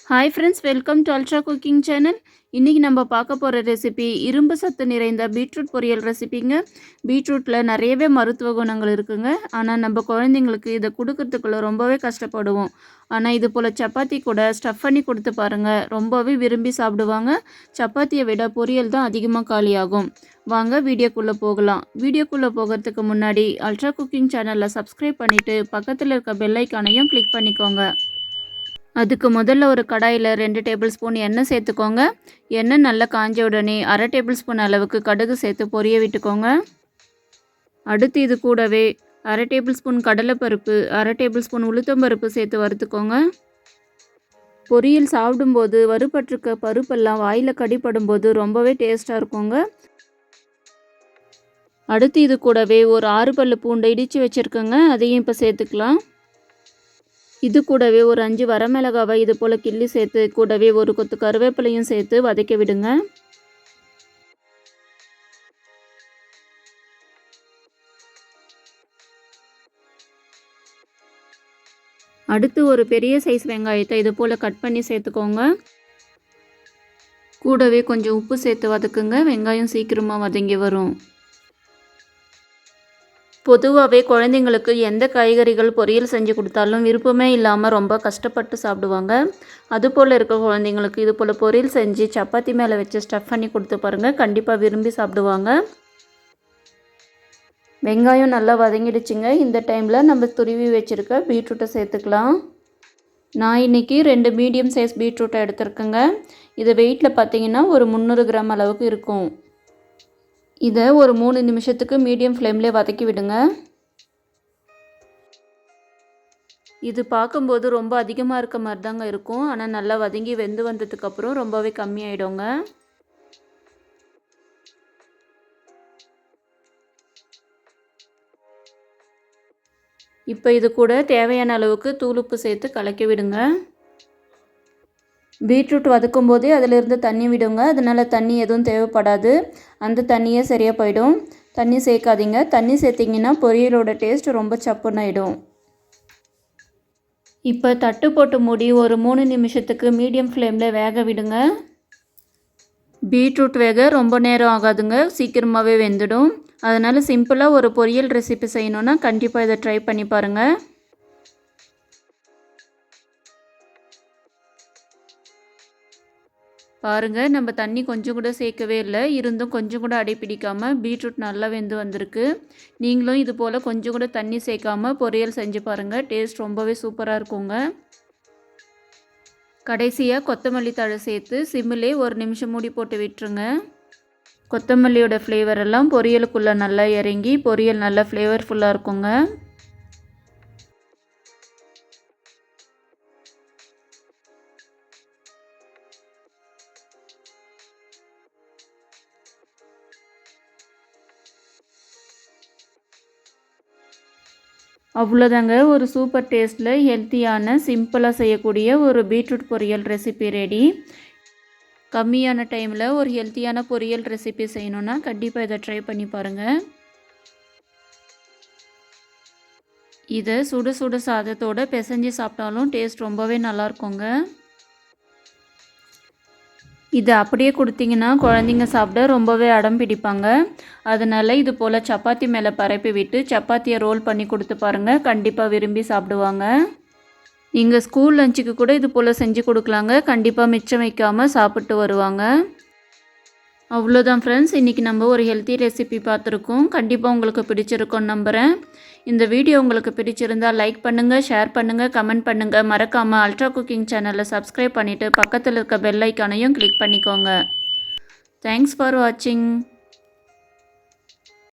Hi friends, welcome to ultra cooking channel. இன்றைக்கி நம்ம பார்க்க போகிற ரெசிபி இரும்பு சத்து நிறைந்த பீட்ரூட் பொரியல் ரெசிபிங்க. பீட்ரூட்டில் நிறையவே மருத்துவ குணங்கள் இருக்குங்க. ஆனால் நம்ம குழந்தைங்களுக்கு இதை கொடுக்கறதுக்குள்ள ரொம்பவே கஷ்டப்படுவோம். ஆனால் இது போல் சப்பாத்தி கூட ஸ்டஃப் பண்ணி கொடுத்து பாருங்கள், ரொம்பவே விரும்பி சாப்பிடுவாங்க. சப்பாத்தியை விட பொரியல் தான் அதிகமாக காலியாகும். வாங்க வீடியோக்குள்ளே போகலாம். வீடியோக்குள்ளே போகிறதுக்கு முன்னாடி அல்ட்ரா குக்கிங் சேனலில் சப்ஸ்கிரைப் பண்ணிவிட்டு பக்கத்தில் இருக்க பெல் ஐக்கானையும் கிளிக் பண்ணிக்கோங்க. அதுக்கு முதல்ல ஒரு கடாயில் 2 டேபிள் ஸ்பூன் எண்ணெய் சேர்த்துக்கோங்க. எண்ணெய் நல்லா காஞ்ச உடனே 1/2 டேபிள் ஸ்பூன் அளவுக்கு கடுகு சேர்த்து பொரிய விட்டுக்கோங்க. அடுத்து இது கூடவே 1/2 டேபிள் ஸ்பூன் கடலைப்பருப்பு, 1/2 டேபிள் ஸ்பூன் உளுத்தம்பருப்பு சேர்த்து வறுத்துக்கோங்க. பொரியல் சாப்பிடும்போது வறுபட்டிருக்க பருப்பெல்லாம் வாயில் கடிப்படும்போது ரொம்பவே டேஸ்ட்டாக இருக்குங்க. அடுத்து இது கூடவே ஒரு 6 பல்லு பூண்டை இடித்து வச்சுருக்கோங்க, அதையும் இப்போ சேர்த்துக்கலாம். இது கூடவே ஒரு 5 வரமிளகாவை இது போல் கிள்ளி சேர்த்து கூடவே ஒரு கொத்து கருவேப்பிலையும் சேர்த்து வதக்கி விடுங்க. அடுத்து ஒரு பெரிய சைஸ் வெங்காயத்தை இது போல் கட் பண்ணி சேர்த்துக்கோங்க. கூடவே கொஞ்சம் உப்பு சேர்த்து வதக்குங்க, வெங்காயம் சீக்கிரமாக வதங்கி வரும். பொதுவாகவே குழந்தைங்களுக்கு எந்த காய்கறிகள் பொரியல் செஞ்சு கொடுத்தாலும் விருப்பமே இல்லாமல் ரொம்ப கஷ்டப்பட்டு சாப்பிடுவாங்க. அதுபோல் இருக்க குழந்தைங்களுக்கு இது போல் பொரியல் செஞ்சு சப்பாத்தி மேலே வச்சு ஸ்டஃப் பண்ணி கொடுத்து பாருங்கள், கண்டிப்பாக விரும்பி சாப்பிடுவாங்க. வெங்காயம் நல்லா வதங்கிடுச்சுங்க. இந்த டைமில் நம்ம துருவி வச்சுருக்க பீட்ரூட்டை சேர்த்துக்கலாம். நான் இன்றைக்கி 2 மீடியம் சைஸ் பீட்ரூட்டை எடுத்துருக்கேங்க. இது வெயிட்டில் பார்த்திங்கன்னா ஒரு 300 கிராம் அளவுக்கு இருக்கும். இதை ஒரு 3 நிமிஷத்துக்கு மீடியம் ஃப்ளேம்லேயே வதக்கி விடுங்க. இது பார்க்கும்போது ரொம்ப அதிகமாக இருக்க மாதிரி தாங்க இருக்கும், ஆனால் நல்லா வதங்கி வெந்து வந்ததுக்கப்புறம் ரொம்பவே கம்மியாயிடுங்க. இப்போ இது கூட தேவையான அளவுக்கு தூளுப்பு சேர்த்து கலக்கி விடுங்க. பீட்ரூட் வதக்கும் போதே அதிலிருந்து தண்ணி விடுங்க, அதனால் தண்ணி எதுவும் தேவைப்படாது. அந்த தண்ணியே சரியாக போயிடும். தண்ணி சேர்க்காதீங்க. தண்ணி சேர்த்திங்கன்னா பொரியலோட டேஸ்ட் ரொம்ப சப்புன்னாயிடும். இப்போ தட்டு போட்டு மூடி ஒரு 3 நிமிஷத்துக்கு மீடியம் ஃப்ளேமில் வேக விடுங்க. பீட்ரூட் வேக ரொம்ப நேரம் ஆகாதுங்க, சீக்கிரமாகவே வெந்துடும். அதனால் சிம்பிளாக ஒரு பொரியல் ரெசிபி செய்யணுன்னா கண்டிப்பாக இதை ட்ரை பண்ணி பாருங்கள். பாருங்கள், நம்ம தண்ணி கொஞ்சம் கூட சேர்க்கவே இல்லை, இருந்தும் கொஞ்சம் கூட அடி பிடிக்காமல் பீட்ரூட் நல்லா வெந்து வந்திருக்கு. நீங்களும் இது போல் கொஞ்சம் கூட தண்ணி சேர்க்காமல் பொரியல் செஞ்சு பாருங்கள், டேஸ்ட் ரொம்பவே சூப்பராக இருக்குங்க. கடைசியாக கொத்தமல்லி தழை சேர்த்து சிம்மிலே 1 நிமிஷம் மூடி போட்டு விட்டுருங்க. கொத்தமல்லியோட ஃப்ளேவர் எல்லாம் பொரியலுக்குள்ளே நல்லா இறங்கி பொரியல் நல்லா ஃப்ளேவர்ஃபுல்லாக இருக்குங்க. அவ்வளோதாங்க, ஒரு சூப்பர் டேஸ்ட்டில் ஹெல்த்தியான சிம்பிளாக செய்யக்கூடிய ஒரு பீட்ரூட் பொரியல் ரெசிபி ரெடி. கம்மியான டைமில் ஒரு ஹெல்த்தியான பொரியல் ரெசிபி செய்யணுன்னா கண்டிப்பாக இதை ட்ரை பண்ணி பாருங்கள். இதை சுட சுட சாதத்தோடு பிசைஞ்சு சாப்பிட்டாலும் டேஸ்ட் ரொம்பவே நல்லாயிருக்குங்க. இதை அப்படியே கொடுத்தீங்கன்னா குழந்தைங்க சாப்பிட ரொம்பவே அடம் பிடிப்பாங்க. அதனால் இது போல் சப்பாத்தி மேலே பரப்பி விட்டு சப்பாத்தியை ரோல் பண்ணி கொடுத்து பாருங்கள், கண்டிப்பாக விரும்பி சாப்பிடுவாங்க. நீங்கள் ஸ்கூல் லஞ்சுக்கு கூட இது போல் செஞ்சு கொடுக்கலாங்க, கண்டிப்பாக மிச்சம் வைக்காமல் சாப்பிட்டு வருவாங்க. அவ்வளோதான் ஃப்ரெண்ட்ஸ், இன்றைக்கி நம்ம ஒரு ஹெல்த்தி ரெசிபி பார்த்துருக்கோம். கண்டிப்பாக உங்களுக்கு பிடிச்சிருக்கோன்னு நம்புகிறேன். இந்த வீடியோ உங்களுக்கு பிடிச்சிருந்தால் லைக் பண்ணுங்கள், ஷேர் பண்ணுங்கள், கமெண்ட் பண்ணுங்கள். மறக்காமல் அல்ட்ரா குக்கிங் சேனலை சப்ஸ்கிரைப் பண்ணிவிட்டு பக்கத்தில் இருக்க பெல் ஐக்கானையும் கிளிக் பண்ணிக்கோங்க. தேங்க்ஸ் ஃபார் வாட்சிங்.